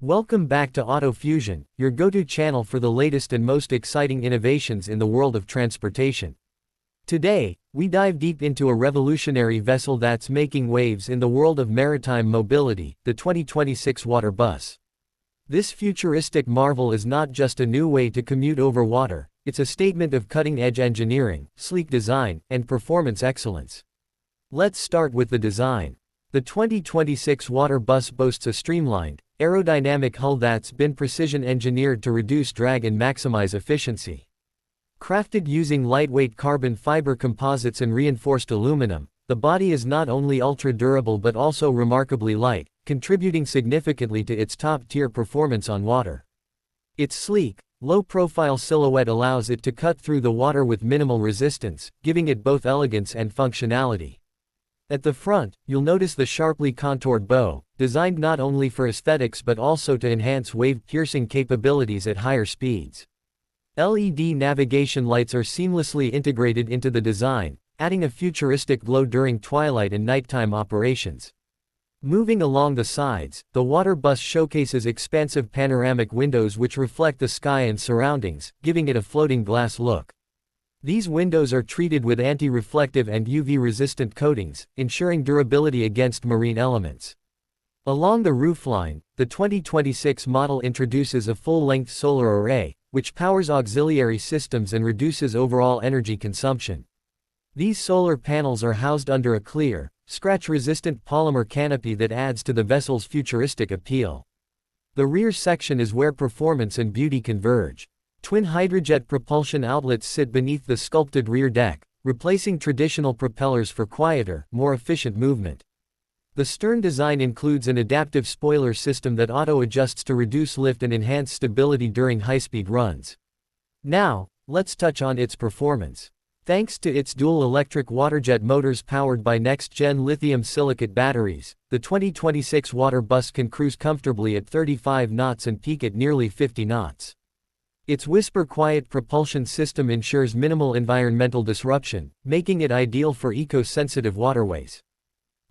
Welcome back to AutoFusion, your go-to channel for the latest and most exciting innovations in the world of transportation. Today, we dive deep into a revolutionary vessel that's making waves in the world of maritime mobility, the 2026 Water Bus. This futuristic marvel is not just a new way to commute over water, it's a statement of cutting-edge engineering, sleek design, and performance excellence. Let's start with the design. The 2026 Water Bus boasts a streamlined, aerodynamic hull that's been precision-engineered to reduce drag and maximize efficiency. Crafted using lightweight carbon fiber composites and reinforced aluminum, the body is not only ultra-durable but also remarkably light, contributing significantly to its top-tier performance on water. Its sleek, low-profile silhouette allows it to cut through the water with minimal resistance, giving it both elegance and functionality. At the front, you'll notice the sharply contoured bow, designed not only for aesthetics but also to enhance wave-piercing capabilities at higher speeds. LED navigation lights are seamlessly integrated into the design, adding a futuristic glow during twilight and nighttime operations. Moving along the sides, the Water Bus showcases expansive panoramic windows which reflect the sky and surroundings, giving it a floating glass look. These windows are treated with anti-reflective and UV-resistant coatings, ensuring durability against marine elements. Along the roofline, the 2026 model introduces a full-length solar array, which powers auxiliary systems and reduces overall energy consumption. These solar panels are housed under a clear, scratch-resistant polymer canopy that adds to the vessel's futuristic appeal. The rear section is where performance and beauty converge. Twin hydrojet propulsion outlets sit beneath the sculpted rear deck, replacing traditional propellers for quieter, more efficient movement. The stern design includes an adaptive spoiler system that auto-adjusts to reduce lift and enhance stability during high-speed runs. Now, let's touch on its performance. Thanks to its dual electric waterjet motors powered by next-gen lithium silicate batteries, the 2026 Water Bus can cruise comfortably at 35 knots and peak at nearly 50 knots. Its whisper-quiet propulsion system ensures minimal environmental disruption, making it ideal for eco-sensitive waterways.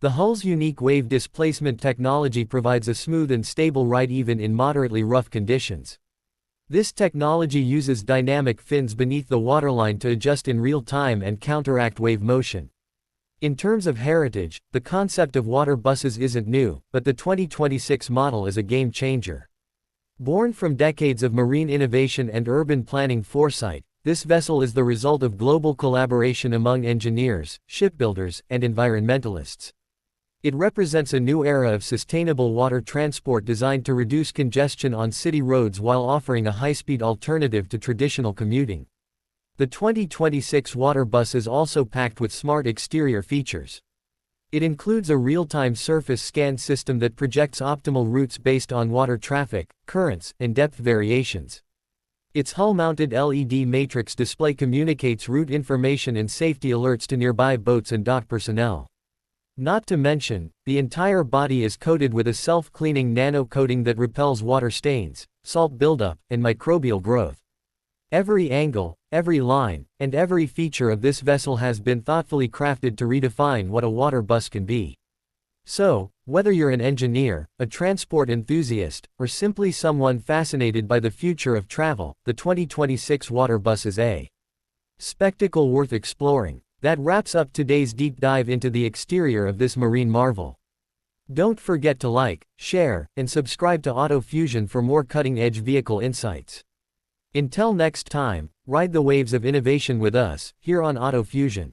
The hull's unique wave displacement technology provides a smooth and stable ride even in moderately rough conditions. This technology uses dynamic fins beneath the waterline to adjust in real time and counteract wave motion. In terms of heritage, the concept of water buses isn't new, but the 2026 model is a game changer. Born from decades of marine innovation and urban planning foresight, this vessel is the result of global collaboration among engineers, shipbuilders, and environmentalists. It represents a new era of sustainable water transport designed to reduce congestion on city roads while offering a high-speed alternative to traditional commuting. The 2026 Water Bus is also packed with smart exterior features. It includes a real-time surface scan system that projects optimal routes based on water traffic, currents, and depth variations. Its hull-mounted LED matrix display communicates route information and safety alerts to nearby boats and dock personnel. Not to mention, the entire body is coated with a self-cleaning nano coating that repels water stains, salt buildup, and microbial growth. Every angle, every line, and every feature of this vessel has been thoughtfully crafted to redefine what a water bus can be. So, whether you're an engineer, a transport enthusiast, or simply someone fascinated by the future of travel, the 2026 Water Bus is a spectacle worth exploring. That wraps up today's deep dive into the exterior of this marine marvel. Don't forget to like, share, and subscribe to AutoFusion for more cutting-edge vehicle insights. Until next time, ride the waves of innovation with us, here on AutoFusion.